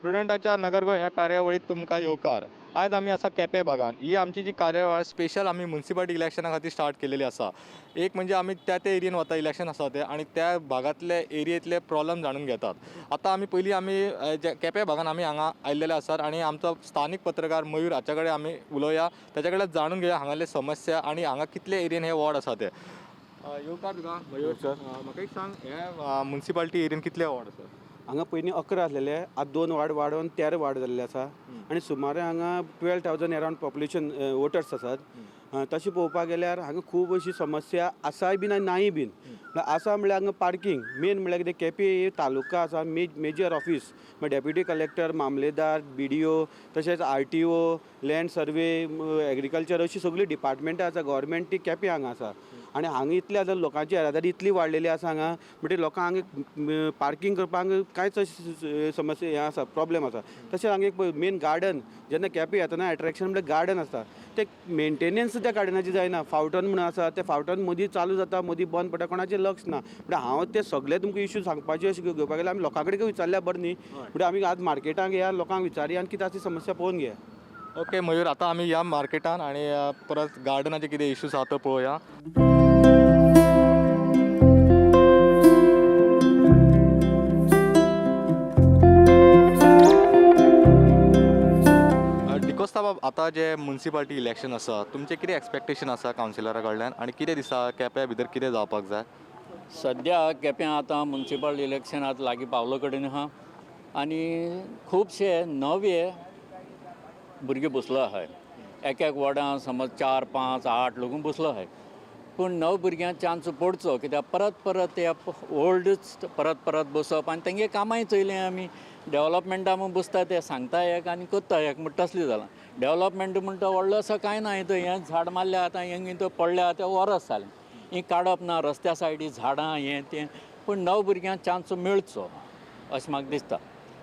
स्टुडंटाच्या नगरगो ह्या कार्यावळीत तुमकां येवकार. आयज आमी आसा केपें बागान. ही आमची जी कार्यावळ स्पेशल आमी म्युनिसिपालिटी इलेक्शना खातीर स्टार्ट केलेली आसा. एक म्हणजे आमी त्या एरियेन वता इलेक्शन आसा तें आनी त्या भागांतले एरियेंतले प्रॉब्लेम जाणून घेतात. आतां पयलीं आमी जे केपें भागान आमी हांगा आयिल्ले आसात आनी आमचो स्थानीक पत्रकार मयूर हाचे कडेन आमी उलोवया. ताचे कडल्यान जाणून घेवया हांगासले समस्या आनी हांगा कितले एरियेन हे वॉर्ड आसा ते. येवकार तुका मयूर. म्हाका एक सांग, हे म्युनिसिपालिटी एरियेन कितले वॉर्ड आसात? हांगा पयलीं 11 आसलेले, आतां 2 वार्ड वाडोवन 13 वार्ड जाल्ले आसा. आनी सुमारे हांगा 12,000 अरावंड पॉप्युलेशन वोटर्स आसात. तशें पळोवपाक गेल्यार हांगा खूब अशी समस्या आसाय बीन आनी नाय बीन. आसा म्हणल्यार हांगा पार्किंग मेन म्हणल्यार कितें, केपें तालुका आसा, मेजर ऑफीस म्हणल्यार डेप्युटी कलेक्टर, मामलेदार, BDO, तशेंच RTO, लँड सर्वे, एग्रीकल्चर, अशी सगळीं डिपार्टमेंटां आसा गव्हर्मेंट ती केपें हांगा आसा. आनी हांगा इतली आतां लोकांची येरादारी इतली वाडलेली आसा हांगा, म्हणजे लोकांक हांगा पार्किंग करपाक कांयच समस्या हें आसा, प्रॉब्लेम आसा. तशेंच हांगा एक मेन गार्डन, जेन्ना केपें येतना एट्रॅक्शन म्हणल्यार गार्डन आसता, ते मेंटेनन्स त्या गार्डनाची जायना. फावटन म्हणून आसा, ते फावटन मदीं चालू जाता, मदीं बंद पडटा, कोणाचें लक्ष ना. म्हणजे हांव ते सगळे तुमकां इश्यू सांगपाचे अशें घेवपाक गेल्यार आमी लोकां कडेन विचारल्यार बरें न्ही. म्हणजे आमी आज मार्केटांत या, लोकांक विचारया आनी कितें आसा ती समस्या पळोवन घेया. ओके मयूर, आतां आमी या मार्केटान आनी परत गार्डनाचे कितें इश्यूज आसा तो पळोवया. डिकोस्ता बाब, आतां जे म्युनिसिपालिटी इलेक्शन आसा, तुमचें कितें एक्सपेक्टेशन आसा कावन्सिलरा कडल्यान आनी कितें दिसता केप्यां भितर कितें जावपाक जाय? सद्या केप्यां आतां म्युनिसिपल इलेक्शन आतां लागीं पावलो कडेन आहा आनी खुबशे नवे भुरगे बसलो आहाय. एक वॉर्डां समज 4, 5, 8 लोक बसलो आहाय. पूण नव भुरग्यांक चान्स पडचो, कित्याक परत ते ओल्डच परत बसप आनी तेंगे कामांय चयलें आमी. डेवलॉपमेंटा म्हूण बसता ते सांगता एक आनी करता एक, म्हणटा तसलें जालां. डेवलॉपमेंट म्हणटा व्हडलो असो कांय ना. हें झाड मारलें आतां हें तो पडलें आतां वरस जालें. ही काडप ना, रस्त्या सायडी झाडां हें तें. पूण नव भुरग्यांक चान्स मेळचो अशें म्हाका दिसता.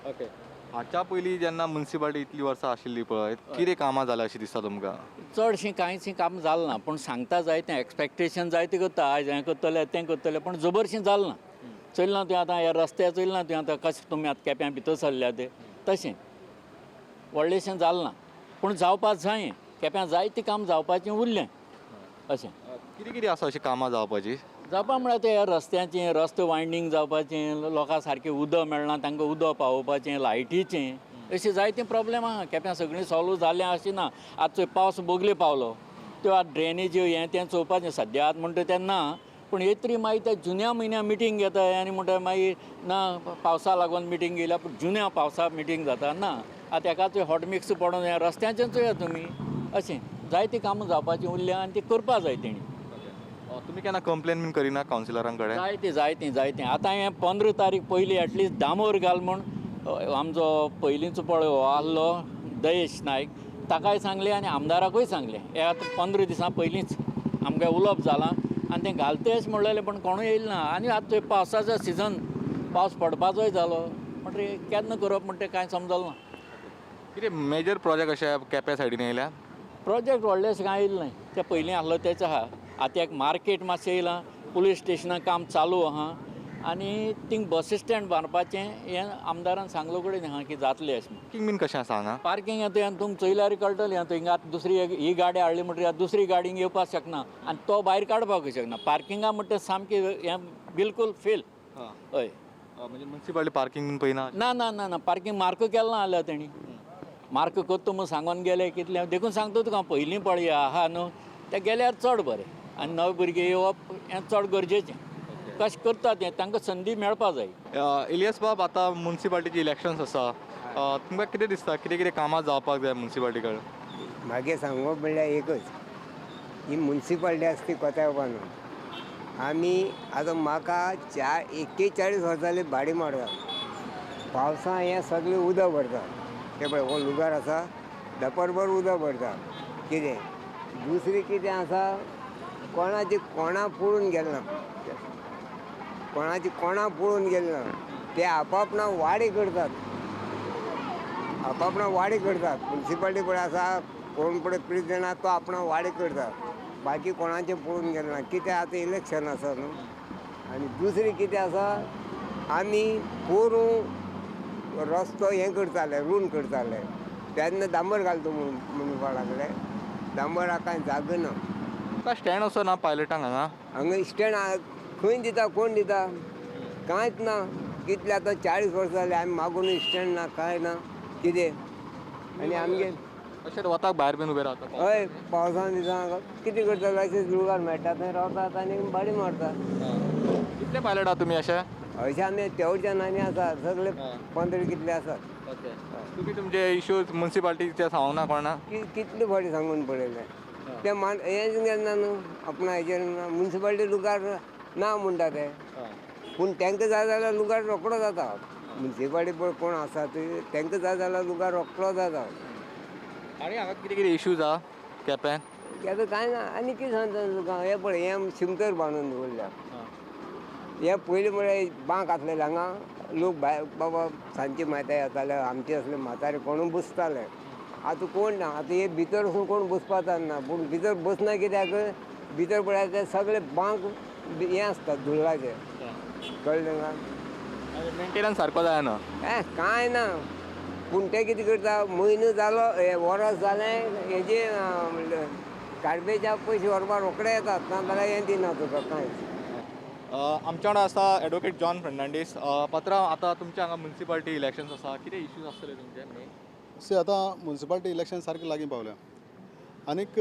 ओके. हाच्या पयलीं जेन्ना म्युनिसिपालिटी इतलीं वर्सां आशिल्ली पळय, कितें कामां जाल्यां अशें दिसता तुमकां? चडशीं कांयच काम जालें ना. पूण सांगता जाय तें एक्सपेक्टेशन जाय तें करता. आयज हें करतलें तें करतलें, पूण जबरशीं जालें ना. चयलें ना तुवें आतां हे रस्ते चयलें ना तुवें आतां कशें तुमी आतां केप्यां भितर सरल्या ते तशें व्हडलेशें जालें ना. पूण जावपाक जाय. केप्यां जायतीं काम जावपाचें उरलें अशें. कितें कितें आसा अशीं कामां जावपाची? जावपा म्हळ्यार ते रस्त्याचें, रस्तो वायंडींग जावपाचें, लोकांक सारकें उदक मेळना तांकां उदक पावोवपाचें, लायटीचें, अशें जायतीं प्रॉब्लेम आहा. केप्यां सगळीं सॉल्व जालें अशें ना. आतां चोय पावस बोगले पावलो, त्यो आतां ड्रेनेज हें तें चोवपाचें सद्या आतां म्हणटा तें ना. पूण येतरी मागीर त्या जुन्या म्हयन्या मिटींग घेताय आनी म्हणटा मागीर ना पावसा लागून मिटींग घेयल्या, पूण जुन्या पावसा मिटींग जाता ना. आतां एका हॉट मिक्स पडोन हें रस्त्याचें चोया तुमी. अशें जायतीं कामां जावपाचीं उरल्या आनी ती करपा जाय तेणी. तुमी केन्ना कंप्लेन बीन करिना कावन्सिलरां कडेन? जायतीं. आतां हें 15 तारीख पयलीं एटलिस्ट दामोर घाल म्हूण आमचो पयलींचो पळय हो आहलो दयेश नायक, ताकाय सांगलें आनी आमदाराकूय सांगलें. हें आतां 15 दिसां पयलींच आमकां उलोवप जालां आनी तें घालता अशें म्हणलेलें, पूण कोणूय येयलें ना. आनी आतां थंय पावसाचो सिजन, पावस पडपाचोय जालो, म्हणटरी केन्ना करप म्हणटा तें कांय समजलें ना. कितें मेजर प्रोजेक्ट अशे केप्या सायडीन येयल्या? प्रोजेक्ट व्हडलेशें कांय येयलें नाय. तें पयलीं आहलो तेच आहा. आतां एक मार्केट मातशें येयलां, पुलीस स्टेशनां काम चालू आहा आनी थिंग बस स्टँड बांदपाचें हें आमदारान सांगलो कडेन आहा की जातलें अशें. पार्किंग बीन कशें आसा हांगा? पार्किंग आतां तुमकां चयल्यार कळटलें. आतां हिंगा आतां दुसरी ही गाडी हाडली म्हणटरी आतां दुसरी गाडी येवपाक शकना आनी तो भायर काडपाकूय शकना. पार्किंगा म्हणटा सामकें हें बिलकूल फेल. हय. म्हणजे म्युनिसिपालिटी पार्किंग बीन पळयना? ना पार्किंग मार्क केलें ना जाल्यार तेणी. मार्क करता म्हूण सांगून गेले कितलें देखून सांगता तुका. पयलीं पळया आहा न्हू ते गेल्यार चड बरें आनी नवे भुरगे येवप हें चड गरजेचें. कशें करता तें तांकां संदी मेळपा जाय. इलियास बाब, आतां म्युनिसिपालिटीची इलेक्शन्स आसा, तुमकां कितें दिसता कितें कितें कामां जावपाक जाय म्युनिसिपालिटी कडेन? मागे सांगप म्हणल्यार एकच, ही म्युनिसिपालिटी आसा ती कोताय बांदून. आमी आतां म्हाका 41 वर्सां जालीं भाडी मारता. पावसां हें सगळें उदक भरता. ते पळय हो लुगार आसा, दपरभर उदक भरता. कितें दुसरें कितें आसा, कोणाची कोणां पळोवन गेलें ना. कोणाची कोणां पळोवन गेलें ना. ते आपापणां वाडे करतात. म्युनिसिपालिटी पळय आसा, कोण पळय प्रेसिडेंट तो आपणा वाडे करता. बाकी कोणाचें पळोवन गेलें ना. कितें आतां इलेक्शन आसा न्हू. आनी दुसरें कितें आसा, आमी करून रस्तो हें करताले रूण करताले तेन्ना डांबर घालता मुनपाडाकडे डांबरा कांय जाग ना तुका स्टँड असो ना पायलटांक हांगा हांगा स्टँड खंय दिता कोण दिता कांयच ना कितले आतां 40 वर्सां जाली आमी मागून स्टँड ना कांय ना कितें आनी आमगे अशें वताक भायर बीन उबे रावता हय पावसान दिसा कितें करता अशें लुगार मेळटा थंय रावतात आनी बाडी मारतात कितले पायलट आहा तुमी अशे अशें आमी तेवढच्यान आनी आसात सगळे 15 कितले आसात तुमी तुमचे इश्यूज मुन्सिपाल्टीचे सांगूंक ना कोणा कितले फावटी सांगून पळयले ते हें घेतना न्हू आपणा हेचेर मुन्सिपाल्टी लुगार ना म्हणटा ते पूण तांकां जाय जाल्यार लुगार रोखडो जाता मुन्सिपाल्टी पळय कोण आसा ते तांकां जाय जाल्यार लुगार रोखडो जाता आनी हांगा कितें कितें इश्यूज आहा केप्यां केपें कांय ना आनी कितें सांगता तुका हें पळय हें शिमतर बांदून दवरल्या हे पयलीं म्हळ्यार बांक आसलेले हांगा लोक भायर बाबा सांजचे माता येताले आमचे असले म्हातारे कोण बसताले आतां कोण ना आतां हे भितर वचून कोण बसपाक ना पूण भितर बसना कित्याक भितर पळयात ते सगळे बांक हें आसता धुळाचे कळ्ळें तुका मेंटेनन्स सारको जायना कांय ना पूण ते कितें करता म्हयनो जालो हे वर्स जालें हेजे गार्बेजा पयशे व्हरपाक रोखडे येतात ना जाल्यार हें दिना तुका कांयच आमच्या वांगडा आसा एडवोकेट जॉन फर्नांडीस पात्रांव आतां तुमच्या हांगा मुन्सिपाल्टी इलेक्शन्स आसा कितें इश्यूज आसतले तुमचे मेन आतां मुन्सिपाल्टी इलेक्शन सारकें लागीं पावल्या आनीक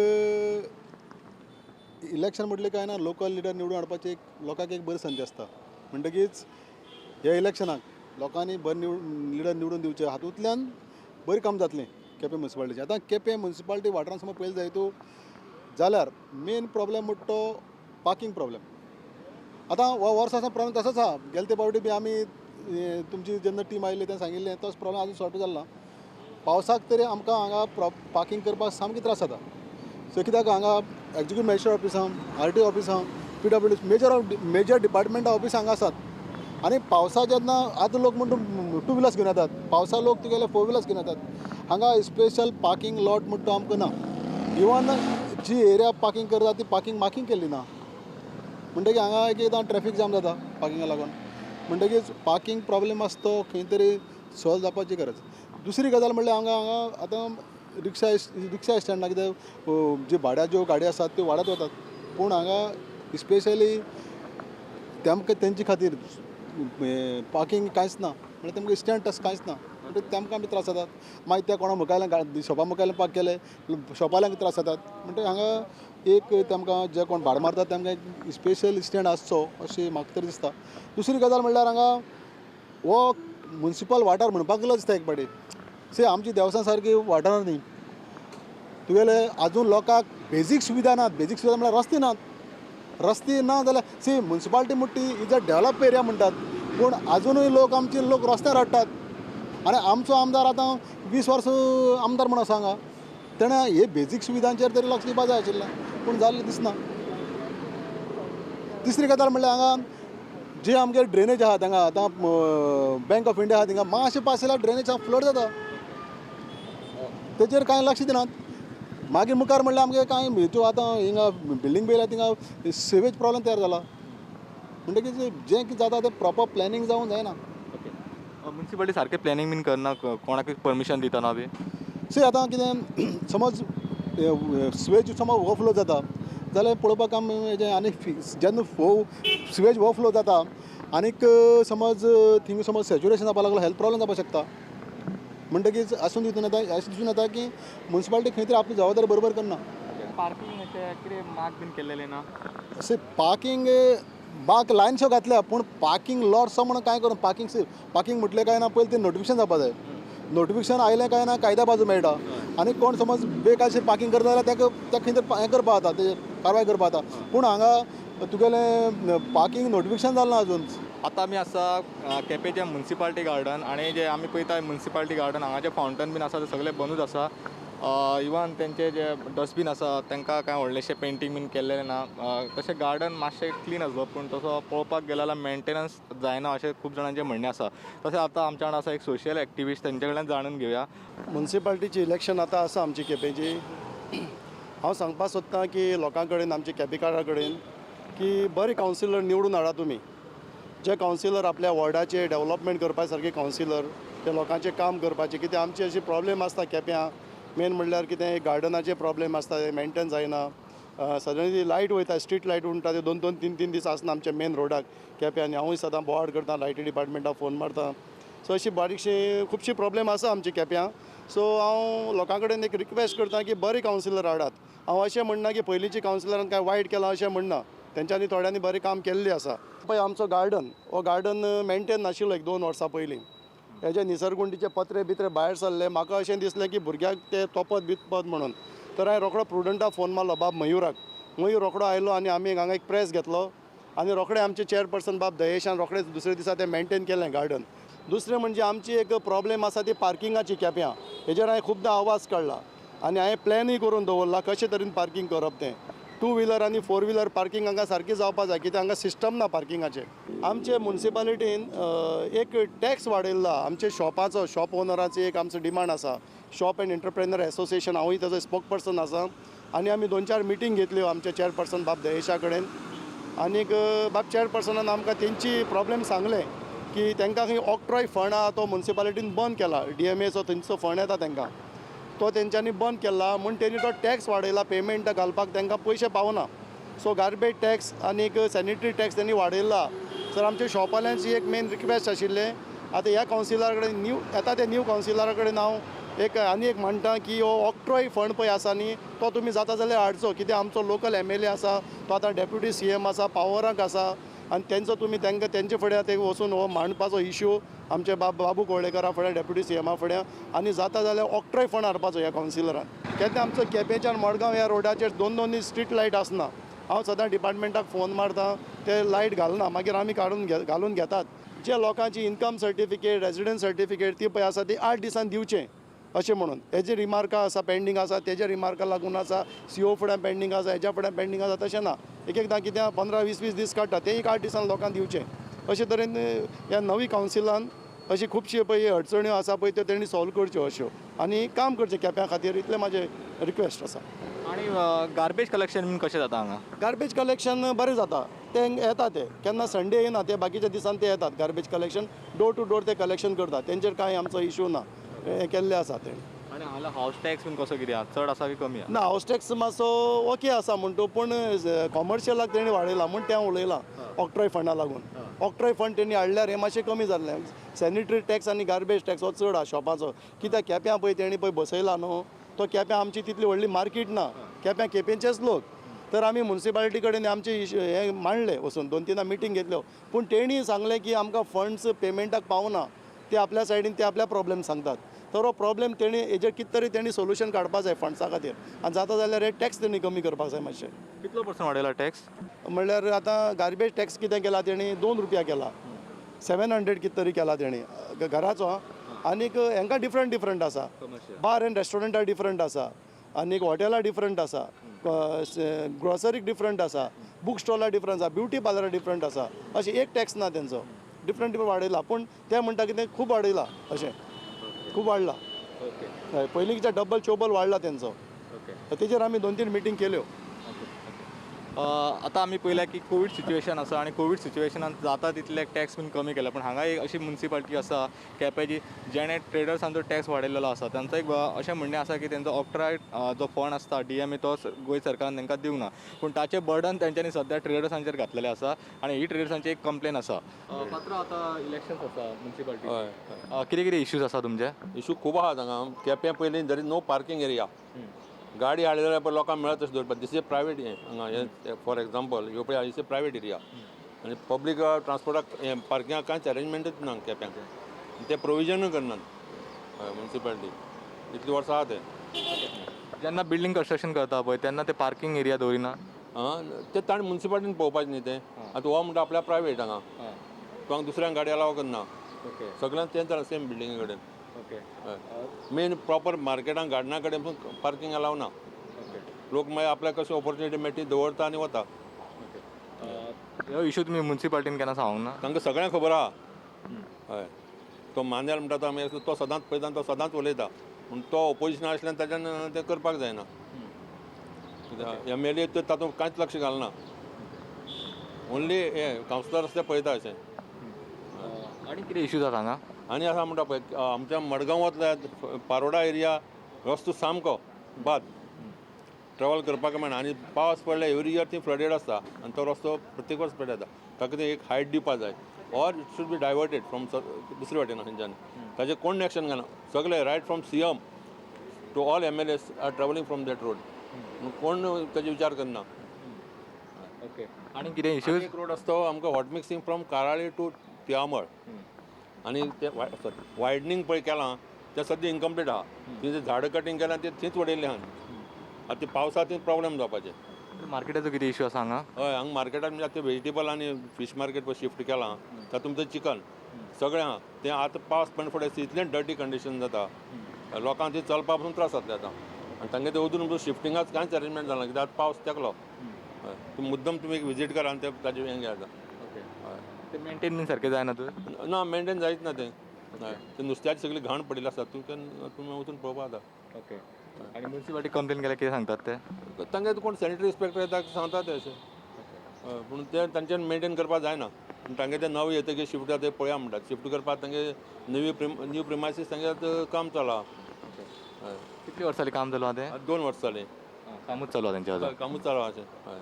इलेक्शन म्हटलें काय ना लोकल लिडर निवडून हाडपाची लोकांक एक बरी संदी आसता म्हणटकीच ह्या इलेक्शनाक लोकांनी बरें लिडर निवडून दिवचे हातूंतल्यान बरी काम जातलीं केपें मुन्सिपाल्टीचें आतां केपें मुन्सिपाल्टी वाठारांत समज पयलें जाय तूं जाल्यार मेन प्रॉब्लेम म्हणटा तो पार्किंग प्रॉब्लेम आतां हो वर्साचो प्रॉब्लेम तसोच आहा गेले ते फावटी बी आमी तुमची जेन्ना टीम आयिल्ली तेन्ना सांगिल्लें तोच प्रॉब्लेम आजून सॉर्ट जालो ना पावसाक तरी आमकां हांगा पार्किंग करपाक सामकें त्रास जाता सो कित्याक हांगा एक्झिक्युटीव मॅजिस्ट्रेट ऑफिसां RTO ऑफिसां PWD मेजर डिपार्टमेंटा ऑफिस हांगा आसात आनी पावसा जेन्ना आतां लोक म्हणटा 2 व्हिलर्स घेवन येतात पावसा लोक तुगेले 4 व्हिलर्स घेवन येतात हांगा स्पेशल पार्किंग लॉट म्हणटा तो आमकां ना इवन जी एरिया पार्किंग करता ती पार्किंग मार्किंग केल्ली ना म्हणटकीर हांगा एक एकदां ट्रॅफीक जाम जाता पार्किंगा लागून म्हणटकीर पार्किंग प्रॉब्लेम आसा तो खंय तरी सॉल्व जावपाची गरज दुसरी गजाल म्हणल्यार हांगा आतां रिक्षा स्टँडा कितें जे भाड्याच्यो गाडी आसात त्यो वाडत वतात पूण हांगा स्पेशली तेंचे खातीर पार्किंग कांयच ना म्हणल्यार तेमकां स्टँड तसो कांयच ना म्हणटकीर तेमकां बी त्रास जातात मागीर त्या कोणा मुखायल्या शॉपा मुखायल्या पार्क केले शॉपाल्यांक त्रास जातात म्हणटकीर हांगा एक तेमकां जे कोण भाडे मारतात तेमकां एक स्पेशल स्टँड आसचो अशें म्हाका तरी दिसता दुसरी गजाल म्हणल्यार हांगा हो मुन्सिपल वाठार म्हणपाक गरज दिसता एक पाटी आमची देवसां सारकी वाठारां न्ही तुगेले आजून लोकांक बेजीक सुविधा नात बेजीक सुविधा म्हळ्यार रस्ते ना जाल्यार मुन्सिपाल्टी म्हणटी इज अ डेवलप एरिया म्हणटात पूण आजुनूय आमचे लोक रस्त्यार हाडटात आनी आमचो आमदार आतां 20 वर्सां आमदार म्हूण आसा हांगा तेणें हे बेजीक सुविधांचेर तरी लक्ष दिवपा जाय आशिल्लें पूण जाल्लें दिसना तिसरी गजाल म्हणल्यार हांगा जे आमगे ड्रेनेज आहा हांगा आतां बँक ऑफ इंडिया आहा थिंगा मातशें पास जाल्यार ड्रेनेज फ्लड जाता तेजेर कांय लक्ष दिनात मागीर मुखार म्हणल्यार आमगे कांय ह्यो आतां हिंगा बिल्डींग बी थिंगा सेवेज प्रॉब्लेम तयार जाला म्हणटकीर जें कितें जाता तें प्रॉपर प्लॅनिंग जावंक जायना मुन्सिपाल्टी सारकें प्लॅनिंग बीन करना कोणाक परमिशन दितना बी आतां कितें समज स्वेज समज ओवरफ्लो जाता जाल्यार पळोवपाक हेजें आनी जेन्ना स्वेज ओवरफ्लो जाता आनीक समज थिंगा समज सॅच्युरेशन जावपाक लागलो हेल्थ प्रॉब्लेम जावपाक शकता म्हणटकीर अशें दिसून येता की मुन्सिपाल्टी खंय तरी आपली जबाबदारी बरोबर करना पार्किंग अशें कितें मार्क बीन केल्लेलें ना पार्किंग बाक लायन शो घातल्या पूण पार्किंग लॉट्स म्हणून कांय करून पार्किंग म्हटलें काय ना पयलीं तें नोटिफिकेशन जावपाक जाय नोटिफिकेशन आयलें काय ना कायद्या बाजू मेळटा आनी कोण समज बेकायदेशीर पार्किंग करता जाल्यार ताका खंय तरी हें करपा जाता तेजेर कारवाय करपा जाता पूण हांगा तुगेलें पार्किंग नोटिफिकेशन जालें ना आजून आतां आमी आसा केपेंचें मुन्सिपाल्टी गार्डन आनी जे आमी पळयता मुन्सिपाल्टी गार्डन हांगा जे फावंटन बीन आसा ते सगळे बंदूच आसा इवन तेंचे जे डस्टबीन आसा तांकां कांय व्हडलेशें पेंटींग बीन केल्लें ना तशें गार्डन मातशें क्लीन आसलो पूण तसो पळोवपाक गेलो जाल्यार मेंटेनन्स जायना अशें खूब जाणांचें म्हणणें आसा तशें आतां आमच्या वांगडा आसा एक सोशल एक्टिविस्ट तेंचे कडल्यान जाणून घेवया मुन्सिपाल्टीची इलेक्शन आतां आसा आमची केपेंची हांव सांगपाक सोदतां की लोकां कडेन आमच्या केपेकारां कडेन की बरे कावन्सिलर निवडून हाडा तुमी जे कावन्सिलर आपल्या वॉर्डाचे डेव्हलपमेंट करपा सारके कावन्सिलर ते लोकांचें काम करपाचें कितें आमची अशी प्रॉब्लेम आसता केप्यां मेन म्हणल्यार कितें गार्डनाचे प्रॉब्लेम आसता ते मेंटेन जायना सडनली लायट वयता स्ट्रीट लायट उरता ते 2-2, 3-3 दीस आसना आमच्या मेन रोडाक केप्यां हांवूय सदां बोवाड करता लायटी डिपार्टमेंटाक फोन मारता सो अशी बारीकशी खुबशी प्रॉब्लेम आसा आमची केप्यां सो हांव लोकां कडेन एक रिक्वेस्ट करता की बरे कावन्सिलर हाडात हांव अशें म्हणना की पयलींची कावन्सिलरान काय वायट केलां अशें म्हणना तेंच्यांनी थोड्यांनी बरें काम केल्लें आसा पळय आमचो गार्डन मेंटेन नाशिल्लो 1-2 वर्सां पयलीं हेजे निसर्गुंडीचे पत्रे बित्रे भायर सरले म्हाका अशें दिसलें की भुरग्याक ते तोपत बितपत म्हणून तर हांवें रोखडो प्रुडंटाक फोन मारलो बाब मयूर रोखडो आयलो आनी आमी हांगा एक प्रेस घेतलो आनी रोखडे आमचे चेअरपर्सन बाब दयेशान रोखडेच दुसरे दिसा तें मेंटेन केलें गार्डन दुसरें म्हणजे आमची एक प्रॉब्लेम आसा ती पार्किंगाची केप्यां हेजेर हांवें खुबदां आवाज काडला आनी हांवें प्लॅनूय करून दवरला कशें तरेन पार्किंग करप तें 2 व्हिलर आनी 4 व्हिलर पार्किंग हांगा सारकी जावपा जाय कित्याक हांगा सिस्टम ना पार्किंगाचे आमचे मुन्सिपालिटीन एक टॅक्स वाडयल्लो आमचे शॉप ओनराची एक आमचो डिमांड आसा शॉप एंड एंटरप्रेनर एसोसिएशन हांवूय ताजो स्पोक पर्सन आसा आनी आमी 2-4 मिटींग घेतल्यो आमचे चेअरपर्सन बाब दयेशा कडेन आनीक बाब चेअरपर्सनान आमकां तेंची प्रॉब्लेम सांगलें की तांकां खंय ऑक्ट्रॉय फंड आहा तो मुन्सिपालिटीन बंद केला DMAचो थंयचो फंड येता तांकां तो तेंच्यांनी बंद केला म्हूण तेणी तो टॅक्स वाडयला पेमेंट घालपाक तांकां पयशे पावना सो गार्बेज टॅक्स आनीक सॅनिटरी टॅक्स तेणी वाडयला सर आमच्या शॉपवाल्यांची एक मेन रिक्वेस्ट आशिल्लें आतां ह्या कावन्सिलरा कडेन न्यू कावन्सिलरा कडेन हांव एक म्हणटा की हो ऑक्ट्रॉय फंड पळय आसा न्ही तो तुमी जाता जाल्यार हाडचो कित्याक आमचो लोकल MLA आसा तो आतां डेप्युटी CM आसा पावराक आसा आनी तेंचो तुमी तेंचे फुड्यान ते वचून हो मांडपाचो इश्यू आमचे बाबू कोळेकरा फुड्यान डेप्युटी CMा फुड्यान आनी जाता जाल्यार ऑक्ट्रॉय फंड हाडपाचो ह्या कावन्सिलरान कित्याक आमचो केपेंच्यान मडगांव ह्या रोडाचेर 2-2 दीस स्ट्रीट लायट आसना हांव सदां डिपार्टमेंटाक फोन मारता ते लायट घालना मागीर आमी घालून घेतात जे लोकांची इन्कम सर्टिफिकेट रेजिडंट सर्टिफिकेट ती पळय आसा ती 8 दिसान दिवचें अशें म्हणून हेजे रिमार्कां आसा पेंडींग आसा तेजे रिमार्कां लागून आसा CO फुड्यान पेंडींग आसा हेज्या फुड्यान पेंडींग आसा तशें ना एकदां कित्याक 15-20 दीस काडटा ते 8 दिसान लोकांक दिवचें अशे तरेन ह्या नवी कावन्सिलान अशी खुबशी पळय अडचण्यो आसा पळय त्यो तेणी सॉल्व करच्यो अश्यो आनी काम करचें केप्यां खातीर इतलें म्हाजें रिक्वेस्ट आसा आणि गार्बेज कलेक्शन बीन कशें जाता हांगा गार्बेज कलेक्शन बरें जाता ते येता ते केन्ना संडे येना ते बाकीच्या दिसान ते येतात garbage collection door to door ते कलेक्शन करतात तेंचेर कांय आमचो इश्यू ना हे केल्ले आसा ते आणि हांगा हाऊस टॅक्स बीन कसो कितें आहा चड आसा की कमी आहा ना हाऊस टॅक्स मातसो ओके आसा म्हणटू पूण कॉमर्शियलाक तेणी वाडयला म्हूण तें उलयलां ऑक्ट्रॉय फंडा लागून ऑक्ट्रॉय फंड तेणी हाडल्यार हें मातशें कमी जाल्लें सॅनिटरी टॅक्स आनी गार्बेज टॅक्स हो चड आहा शॉपाचो कित्याक केप्यां पळय तेणी पळय बसयला न्हू तो केप्यां आमची तितली व्हडली मार्केट ना केपेंचेच लोक तर आमी म्युन्सिपालिटी कडेन आमचे हे मांडले वचून 2-3 मिटींग घेतल्यो पूण तेणी सांगलें की आमकां फंड्स पेमेंटाक पावना ते आपल्या सायडीन ते आपल्या प्रॉब्लेम सांगतात तर हो प्रॉब्लेम तेणी हेजेर कितें तरी तेणी सोल्युशन काडपाक जाय फंड्सा खातीर आनी जाता जाल्यार हे टॅक्स तेणी कमी करपाक जाय मातशें कितलो पर्संट वाडयला टॅक्स म्हणल्यार आतां गार्बेज टॅक्स कितें केला तेणी 2 रुपया केला 700 कितें तरी केला तेणी घराचो आनीक हांकां डिफरंट आसा बार एंड रेस्टॉरंटाक डिफरंट आसा आनीक हॉटेलां डिफरंट आसा ग्रॉसरीक डिफरंट आसा बूक स्टॉलाक डिफरंट आसा ब्युटी पार्लराक डिफरंट आसा अशें एक टॅक्स ना तेंचो डिफरंट वाडयला पूण ते म्हणटा कितें खूब वाडयला अशें खूब वाडला हय पयलींच्या डबल चोबल वाडला तेंचो तेजेर आमी 2-3 मिटींग केल्यो आतां आमी पळयल्या की कोवीड सिच्युएशन आसा आनी कोवीड सिच्युएशनान जाता तितले टॅक्स बीन कमी केला पण हांगा एक अशी म्युन्सिपालिटी आसा केपेंची जेणे ट्रेडर्सांचो टॅक्स वाडयल्लो आसा तांचो एक अशें म्हणणें आसा की तेंचो ऑक्ट्रॉय जो फंड आसता DMA तो गोंय सरकारान तांकां दिवंक ना पूण ताचें बर्डन तेंच्यांनी सद्या ट्रेडर्सांचेर घातलेलें आसा आनी ही ट्रेडर्सांची एक कंप्लेन आसा पात्र आतां इलेक्शन्स आसा म्युन्सिपालिटी कितें इश्यूज आसा तुमचे इशू खूब आहा हांगा केप्यां पयलीं दर नो पार्किंग एरिया गाडी हाडली जाल्यार पळय लोकांक मेळत तशें दवरपाक दिस इज प्रायवेट हांगा हे फॉर एग्जांपल ह्यो पळय इज ए प्रायवेट एरिया आनी पब्लीक ट्रान्सपोर्टाक हे पार्किंगाक कांयच अरेंजमेंटूच ना केप्यांक ते प्रोविजनूय करनात हय म्युन्सिपालिटी इतलीं वर्सां आहा ते जेन्ना बिल्डींग कन्स्ट्रक्शन करता पळय तेन्ना ते पार्किंग एरिया दवरिना ते ताणें म्युन्सिपालिटीन पळोवपाचें न्ही तें आतां हो म्हणटा आपल्या प्रायवेट हांगा तो हांगा दुसऱ्यांक गाडी अलाव करना सगळ्यांक तेंच सेम बिल्डिंगे कडेन मेन प्रॉपर मार्केटान गार्डना कडेन पार्किंग अलाव ना लोक मागीर आपल्याक कशी ऑपॉर्च्युनिटी मेळटी दवरता आनी वता हो इशू तुमी म्युन्सिपालिटीन केन्ना सांगूंक ना तांकां सगळ्यांक खबर आहा हय तो मानेल म्हणटा तो आमी तो सदांच पळयता तो सदांच उलयता पूण तो ऑपोजिशन आसल्यान ताच्यान तें करपाक जायना MLA तातूंत कांयच लक्ष घालना ओन्ली हे कावन्सिलर आसा ते पळयता अशें आनी कितें इश्यूज आसा हांगा आनी आसा म्हणटा पळय आमच्या मडगांवांतल्या पारोडा एरिया रस्तो सामको बाद ट्रॅवल करपाक मेळना आनी पावस पडल्यार एवरी इयर ती फ्लडेड आसता आनी तो रस्तो प्रत्येक वर्स पेटयता ताका ते एक हायट दिवपा जाय or it should be diverted from दुसरे वाटेन खंयच्यान ताजें कोण एक्शन घेना सगळे right from CM to all MLAs are travelling from that road कोण ताजे विचार करना ओके आणि कितें इश्यूज एक रोड आसता तो आमकां हॉट मिक्सिंग फ्रॉम काराळी टू तियामळ आनी ते सॉरी वायडनींग पळय केलां तें सद्या इनकम्प्लीट आहा तें झाडां कटींग केलां तें थंयच उडयल्लें आहा आतां पावसांत प्रॉब्लेम जावपाचे मार्केटाचो कितें इश्यू आसा हांगा हय हांगा मार्केटान म्हणजे आतां व्हेजिटेबल आनी फीश मार्केट पळय शिफ्ट केलां तातूंत भितर चिकन सगळें आहा तें आतां पावस पडना फुडें इतलें डर्टी कंडिशन जाता लोकांक थंय चलपा पासून त्रास जातले आतां आनी तांगे ते अजून शिफ्टिंगाच कांयच अरेंजमेंट जालां कित्याक आतां पावस तेकलो हय तुमी मुद्दम तुमी एक विजीट करा आनी ते ताजें हें घेयात ओके ते मेंटेन बीन सारकें जायना तर ना मेंटेन जायत ना तें हय ते नुस्त्याची सगळी घाण पडिल्ली आसा तुमी वचून पळोवपा जाता ओके आणि म्युन्सिपालिटी कंप्लेन केल्यार कितें सांगतात ते तांगे कोण सॅनिटरी इन्स्पेक्टर येता सांगता ते अशें हय पूण ते तांच्यान मेंटेन करपा जायना तांगे ते नवे येतकीर शिफ्ट जाता ते पळया म्हणटात शिफ्ट करपाक तांगे न्यू प्रिमायसीस तांगे आतां काम चला हय कितली वर्सां जालीं काम जालो तें 2 वर्सां जालीं कामूच चालू तेंचें हय, कामूच चालू अशें हय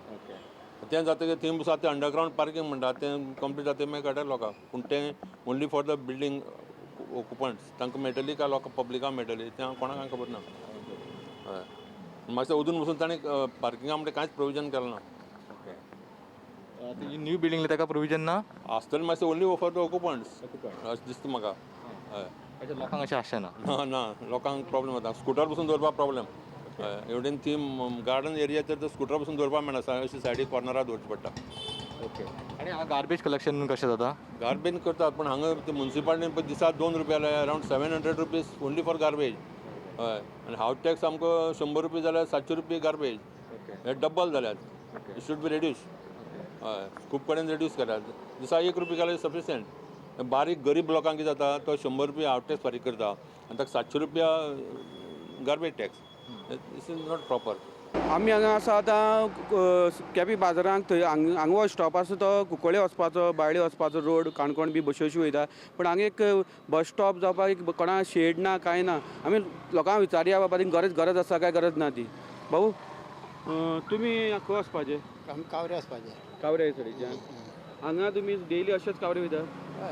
तें जातकीर थंय आसा तें अंडरग्रावंड पार्किंग म्हणटा तें कंप्लीट जाता तें मागीर कळटा लोकांक पूण तें ओन्ली फॉर द बिल्डींग ऑक्युपंट्स तांकां मेळटली काय लोकांक पब्लिकांक मेळटली तें कोणाक कांय खबर ना हय मातशें अजून पसून ताणें पार्किंगा म्हणटा कांयच प्रोविजन केलें ना ही न्यू बिल्डींग ताका प्रोविजन ना आसतलें मातशें ओन्ली फॉर द ऑक्युपंट्स अशें दिसता म्हाका हय अशें लोकांक अशें आसचें ना ना ना लोकांक प्रॉब्लेम जाता स्कुटर पसून दवरपाक प्रॉब्लेम हय एवढेन ती गार्डन एरियाचेर तर स्कुटर पसून दवरपाक मेळना अशी सायडीक कॉर्नरार दवरचें पडटा ओके आनी हांगा गार्बेज कलेक्शन कशें जाता गार्बेज करतात पण हांगा ते म्युन्सिपालिटीन पळय दिसाक 2 रुपया around 700 rupees only for garbage हय आनी हावस टॅक्स आमकां 100 रुपया जाल्यार 700 रुपया गार्बेज हे डबल जाल्यात इट शूड बी रेड्यूस हय खूब कडेन रेड्यूस केल्यात दिसा 1 रुपया केल्यार सफिशियंट बारीक गरीब लोकांक कितें जाता तो 100 रुपया हावस टॅक्स फारीक करता आनी ताका 700 रुपया garbage tax this is not proper आमी हांगा आसा आतां केपें बाजारांत थंय हांगा हो स्टॉप आसा तो कुंकळे वचपाचो बाळ्ळी वचपाचो रोड काणकोण बी बसी अशी वयता पूण हांगा एक बस स्टॉप जावपाक एक कोणा शेड ना कांय ना आमी लोकांक विचारया बाबा ती गरज आसा काय गरज ना ती भाऊ तुमी खंय वचपाचे आमी कावरे वचपाचे कावरे सायडीच्यान हांगा तुमी डेली अशेंच कावरे वयता हय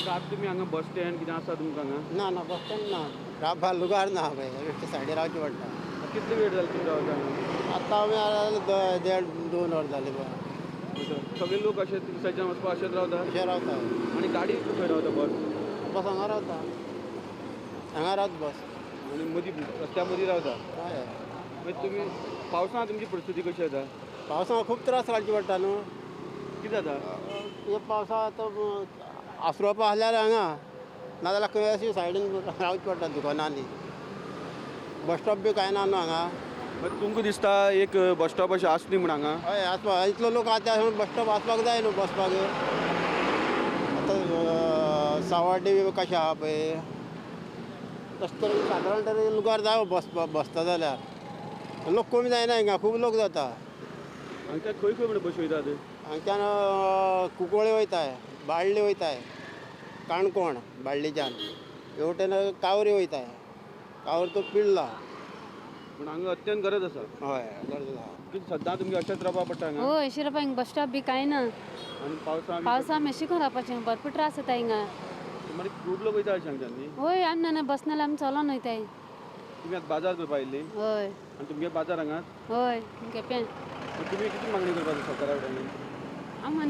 आतां तुमी हांगा बस स्टँड कितें आसा तुमकां हांगा ना ना बस स्टँड ना रावपा लुगार ना पळय ते सायडीर रावचें पडटा कितले वेळ जालो तुमी रावता हांगा आतां आमी 1.5-2 वर जाले पळय सगळे लोक अशे दिसाच्यान वचपाक अशेंच रावता अशें रावता आनी गाडी खंय रावता बस बस हांगा रावता हांगा रावता बस आनी मदीं रस्त्या मदीं रावता हय मागीर तुमी पावसांत तुमची परिस्थिती कशी जाता पावसांत खूब त्रास काडचे पडटा न्हू कितें जाता हे पावसांत आसरोवपा आसल्यार हांगा नाजाल्यार खंय अशी सायडीन रावचें पडटा दुकानांनी बस स्टॉप बी कांय ना न्हू हांगा मागीर तुमकां दिसता एक बस स्टॉप अशें आसली म्हण हांगा हय आसपाक इतलो लोक आतां बस स्टॉप आसपाक जाय न्हू बसपाक आतां सावड्डे बी कशें आहा पळय तशें तरेन सादारण तरेन लुगार जाय बसता जाल्यार लोक कमी जायना हिंगा खूब लोक जाता हांगा खंय खंय म्हणून बसी वयतात हांगच्यान कुंकळे वयताय बाळ्ळी वयताय काणकोण बाळ्ळीच्यान हेवटेन कावरी वयताय कावर तो पिळला पूण हांगा अत्यंत गरज आसा हय गरज आहा कितें सद्दां तुमकां अशेंच रावपा पडटा हांगा हो अशी रावपा हिंगा बस स्टॉप बी कांय ना आनी पावसां पावसा मातशें खंय रावपाचें भरपूर त्रास जाता हिंगा मागीर खूब लोक वयता अशें हांगच्यान न्ही होय आमी ना बस नाल्यार आमी चलोन वयताय तुमी आतां बाजार करपा आयिल्ली हय आनी तुमगे बाजार हांगाच हय केपें तुमी कितें मागणी करपाची सरकारा कडेन आमी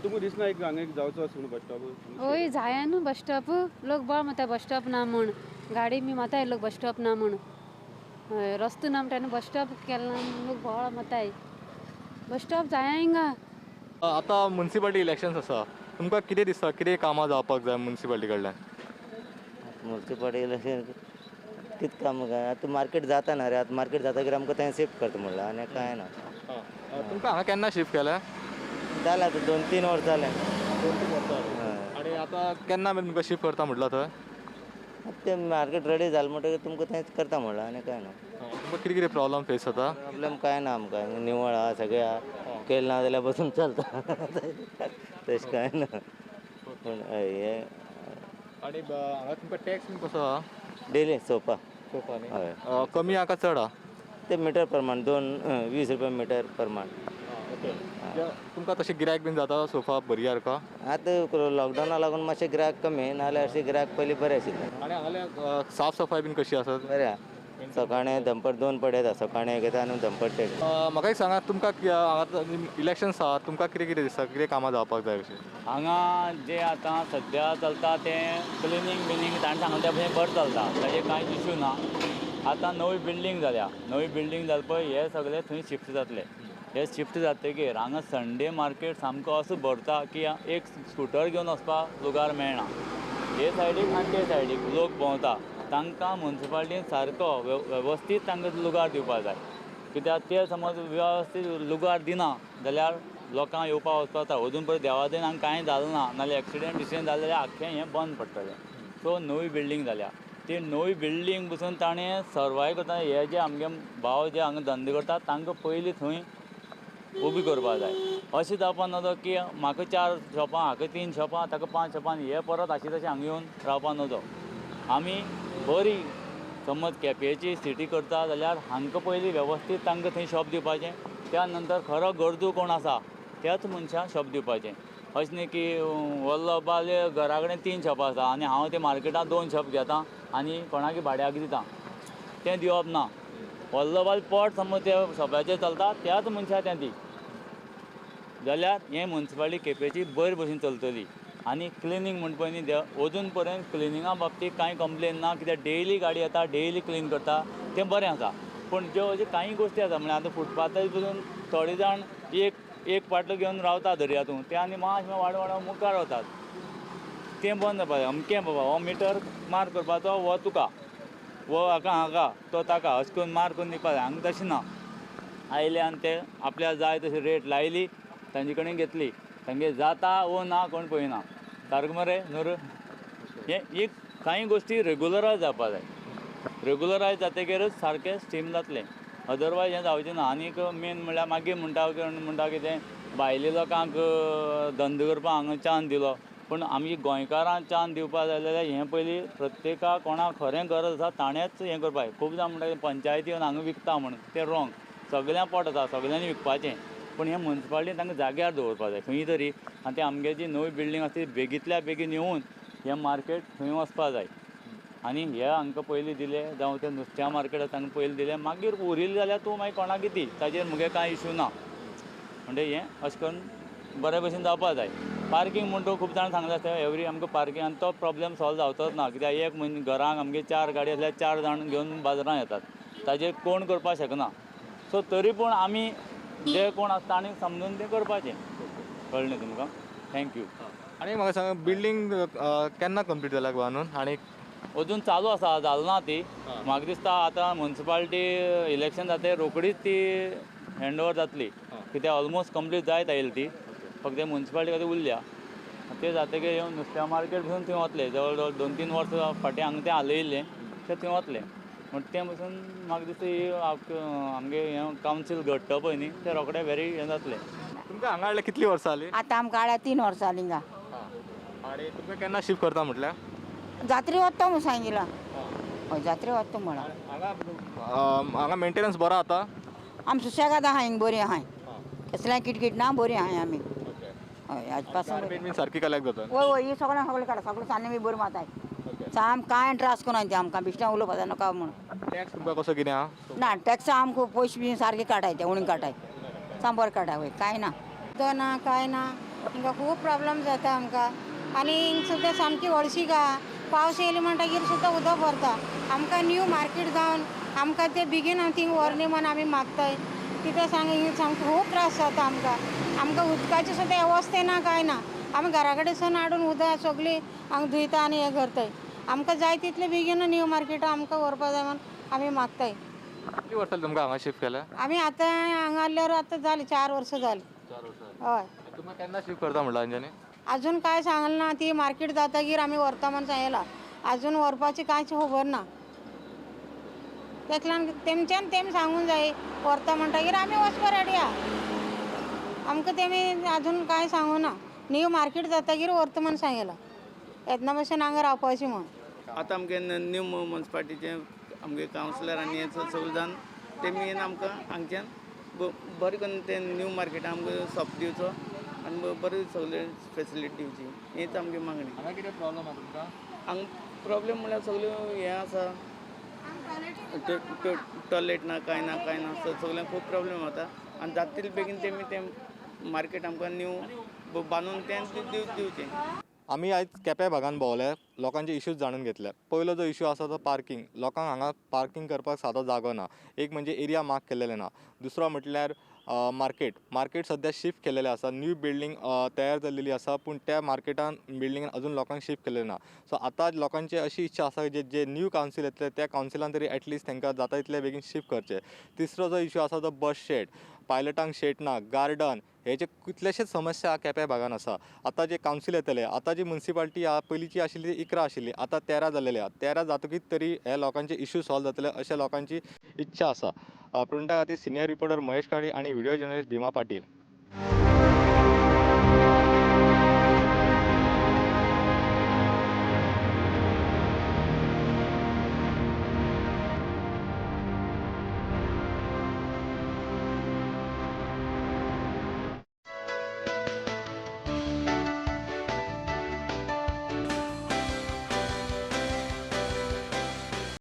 तुमकां दिसना एक हांगा एक जावचो आसा म्हणून बस स्टॉप होय जाय न्हू बस स्टॉप लोक बळ माता बस स्टॉप ना म्हूण गाडी बी माताय लोक बस स्टॉप ना म्हूण हय रस्तो ना म्हणटा बस स्टॉप केला लोक बोवाळ माताय बस स्टॉप जाय हिंगा आतां म्युन्सिपालिटी इलेक्शन्स आसा तुमकां कितें दिसता कितें कामां जावपाक जाय म्युन्सिपालिटी कडल्यान म्युन्सिपालिटी इलेक्शन कितें काम काय आतां मार्केट जाता ना रे आतां मार्केट जातकीर आमकां थंय शिफ्ट करता म्हणलें आनी कांय ना तुमकां हांगा केन्ना शिफ्ट केलें जालें आतां 2-3 वर्सां जालें आनी आतां केन्ना तुमकां शिफ्ट करता म्हटलं थंय तें मार्केट रेडी जालें म्हणटकीर तुमकां थंयच करता म्हणलें आनी कांय ना तुमकां कितें कितें प्रॉब्लम फेस जाता प्रॉब्लेम कांय ना आमकां निवळ आहा सगळें आहा केलें ना जाल्यार बसून चलता तशें कांय ना पूण हे आणि हांगा तुमकां टॅक्स बीन कसो आहा डेली सोपा सोफानी हय कमी आहा काय चड आहा ते मिटर प्रमाण 20 रुपया मिटर प्रमाण तुमकां तशें गिरायक बीन जाता सोफा बरी सारका आतां लॉकडावना लागून मातशें गिरायक कमी नाल्यार अशें गिरायक पयलीं बरें आशिल्लें आनी हांगाले साफ सफाई बीन कशी आसा बरें आहा सकाळीं दनपार 2 पडे येता सकाळीं एक येता आनी दनपार ते म्हाका एक सांगात तुमकां हांगा इलेक्शन्स आहा तुमकां कितें कितें दिसता कितें कामां जावपाक जाय अशें हांगा जे आतां सद्या चलता तें क्लिनींग बिनींग ताणें सांगलें तें भशेन बरें चलता ताजेर कांय इश्यू ना आतां नवी बिल्डींग जाल्या नवी बिल्डींग जाले पळय हे सगळे थंय शिफ्ट जातले हे शिफ्ट जातकीर हांगा संडे मार्केट सामको असो भरता की एक स्कुटर घेवन वचपाक लुगार मेळना हे सायडीक आनी ते सायडीक लोक भोंवता तांकां मुन्सिपाल्टीन सारको वेवस्थीत तांकां लुगार दिवपाक जाय कित्याक ते समज वेवस्थीत लुगार दिना जाल्यार लोकांक येवपा वचपाक अजून पळय देवादयेन हांगा कांय जालें ना नाल्यार एक्सिडेंट जालें जाल्यार आख्खें हें बंद पडटलें सो नवी बिल्डींग जाल्या ती नवी बिल्डींग पसून ताणें सर्वायव करता हे जे आमगे भाव जे हांगा धंदो करता तांकां पयलीं थंय उबी करपाक जाय अशें जावपा नजो की म्हाका 4 शॉपां हाका 3 शॉपां ताका 5 शॉपां हे परत अशें तशें हांगा येवन रावपा नजो आमी बरी समज केपेंची सिटी करता जाल्यार हांकां पयलीं वेवस्थीत तांकां थंय शॉप दिवपाचें त्या नंतर खरो गरजू कोण आसा त्याच मनशाक शॉप दिवपाचें अशें न्ही की व्हडलो बाल घरा कडेन 3 शॉपां आसा आनी हांव ते मार्केटांत 2 शॉप घेता आनी कोणाकय भाड्याक दिता तें दिवप ना व्हडलो बाल पोट समज त्या शॉपाचेर चलता त्याच मनशाक तें दी जाल्यार हें मुन्सिपाल्टी केपेंची बरे भशेन चलतली आनी क्लिनींग म्हणटा पळय न्ही अजून पर्यंत क्लिनिंगा बाबतींत कांय कंप्लेन ना कित्याक डेली गाडी येता डेली क्लीन करता तें बरें आसा पूण ज्यो अज्यो कांय गोश्टी आसा म्हणजे आतां फुटपाथार पसून थोडे जाण एक पाटलो घेवन रावता दर्यातूं ते आनी मातशें वाडोवन मुखार वतात तें बंद जावपाक जाय अमकें बाबा हो मिटर मार्क करपाचो हो तुका वो हाका तो ताका अशें करून मार्क करून दिवपाक जाय हांगा तशें ना आयले आनी ते आपल्याक जाय तशी रेट लायली तांचे कडेन घेतली तांगे जाता वो ना कोण पळयना सारको मरे नूर हे एक कांय गोश्टी रेगुलरायज जावपाक जाय रेगुलरायज जातकीरच सारकें स्टीम जातलें अदरवायज हें जावचें ना आनीक मेन म्हणल्यार मागीर म्हणटा कितें भायल्या लोकांक धंदो करपाक हांगा चान्स दिलो पूण आमी गोंयकारांक चान्स दिवपाक जाय जाल्यार हें पयलीं प्रत्येकाक कोणाक खरें गरज आसा ताणेंच हें करपाक जाय खूब जाण म्हणटा पंचायती येवन हांगा विकता म्हण तें रॉंग सगळ्यांक पोट आसा सगळ्यांनी विकपाचें पूण हें मुन्सिपाल्टीन तांकां जाग्यार दवरपाक जाय खंय तरी आनी ते आमगे जी नवी बिल्डींग आसा ती बेगींतल्या बेगीन येवन हें मार्केट थंय वचपाक जाय आनी हे हांकां पयलीं दिलें जावं तें नुस्त्या मार्केट आसा तांकां पयलीं दिलें मागीर उरिल्लें जाल्यार तूं मागीर कोणाकय दी ताजेर म्हगे कांय इश्यू ना म्हणजे हें अशें करून बरे भशेन जावपाक जाय पार्कींग म्हणटा खूब जाण सांगले आसता एवरी आमकां पार्कींग आनी तो प्रॉब्लेम सॉल्व जावचोच ना कित्याक एक घरांक आमगे 4 गाडी आसल्यार 4 जाण घेवन बाजारांत येतात ताजेर कोण करपाक शकना सो तरी पूण आमी जे कोण आसता आनी समजून तें करपाचें कळ्ळें तुमकां थँक्यू आनी म्हाका सांगा बिल्डींग केन्ना कंप्लीट जाल्या बांदून आनी अजून चालू आसा जाल ना ती म्हाका दिसता आतां मुन्सिपाल्टी इलेक्शन जाता रोकडीच ती हँड ओवर जातली कित्याक ऑलमोस्ट कंप्लीट जायत आयली ती फक्त मुन्सिपाल्टी खातीर उरल्या ते जातकीर येवन नुस्त्या मार्केट पसून थंय वतले जवळ जवळ 2-3 वर्सां फाटीं हांगा तें हालयिल्लें ते थंय वतले म्हण तें पसून म्हाका दिसता ही आमगे हें कावन्सील घडटा पळय न्ही तें रोखडें वेरी हें जातलें तुमकां हांगा हाडल्या कितलीं वर्सां जालीं आतां आमकां हाड्या 3 वर्सां जालीं हिंगा आनी तुमकां केन्ना शिफ्ट करता म्हटल्यार जात्रे वता म्हूण सांगिल्ला हय जात्रे वता म्हणा हांगा मेंटेनन्स बरो आतां आमी सुशेगाद आहा हिंगा बरीं आहाय कसलें किटकीट ना बरीं आहाय आमी हय आज पासून बीन सारकी केल्याक जाता वय वय ही सगळें काडा सगळें सान्नी बी बरी माताय साम कांय त्रास करूं ती आमकां बिश्टां उलोवपा जाय नाका म्हूण टॅक्स तुमकां कसो कितें आहा ना टॅक्स आमकां पयशे बी सारके काटाय ते उणी काटाय साम बरें काटाय वय कांय ना उदक ना कांय ना हिंगा खूब प्रॉब्लेम जाता आमकां आनी हिंगा सुद्दां सामकी हळशीक आहा पावस येयली म्हणटकीर सुद्दां उदक भरता आमकां न्यू मार्केट जावन आमकां ते बेगीन थिंग व्हरनी म्हण आमी मागताय कितें सांग हिंगा सामको खूब त्रास जाता आमकां उदकाची सुद्दां वेवस्था ना कांय ना आमी घरा कडेन सावन हाडून उदक सगळीं हांगा धुयता आनी हें करताय आमकां जाय तितलें बेगीन न्यू मार्केटां आमकां व्हरपा जाय म्हण आमी मागताय कितलीं वर्सां तुमकां हांगा शिफ्ट केल्या आमी आतां हांगा आसल्यार आतां जालीं 4 वर्सां जालीं हय तुमकां केन्ना शिफ्ट करता म्हणला अंजनी अजून काय सांगलें ना ती मार्केट जातकीर आमी व्हरता म्हण सांगलां अजून व्हरपाची कांयच खबर ना तेका लागून तेमच्यान तेम सांगून जाय व्हरता म्हणटकीर आमी वचपा रेडी आहा आमकां तेमी अजून कांय सांगूना न्यू मार्केट जातकीर वर्तमान सांगेला येतना भशेन हांगा रावपाचें म्हण आतां आमगे न्यू म्युन्सिपाल्टीचे आमगे कावन्सिलर आनी हे सगळे जाण तेमी येवन आमकां हांगच्यान बरें करून ते न्यू मार्केटान आमकां सोप दिवचो आनी बरें सगळे फेसिलिटी दिवची हीच आमगे मागणी. हांगा कितें प्रॉब्लम आसा तुमकां? हांगा प्रॉब्लेम म्हळ्यार सगळ्यो हें आसा टॉयलेट ना कांय ना सगळ्यांक खूब प्रॉब्लेम जाता आनी जाता तितले बेगीन तेमी तें मार्केट आमकां न्यू बांदून तें दिवचें. आमी आयज केपें भागान भोंवले, लोकांचे इश्यूज जाणून घेतले. पयलो जो इश्यू आसा तो पार्किंग. लोकांक हांगा पार्किंग करपाक सादो जागो ना. एक म्हणजे एरिया मार्क केल्लेले ना. दुसरो म्हटल्यार मार्केट सद्या शिफ्ट केलेलें आसा. न्यू बिल्डींग तयार जाल्लेली आसा, पूण त्या मार्केटान बिल्डिंगान अजून लोकांक शिफ्ट केलेलें ना. सो आतां लोकांची अशी इच्छा आसा जे न्यू कावन्सील येतले त्या कावन्सिलान तरी एटलिस्ट तांकां जाता तितले बेगीन शिफ्ट करचें. तिसरो जो इश्यू आसा तो बस शेड. पायलटांक शेड ना, गार्डन हेचे कितलेशेच समस्या केपें भागान आसा. आतां जे कावन्सील येतले, आतां जी म्युन्सिपाल्टी पयलींची आशिल्ली 11 आशिल्ली, आतां 13 जाल्लेली आहा. 13 जातकीच तरी हे लोकांचे इश्यू सॉल्व जातले अशें लोकांची इच्छा आसा. प्रिंटा खातीर सिनियर रिपोर्टर महेश काळे आनी व्हिडिओ जर्नलिस्ट भीमा पाटील.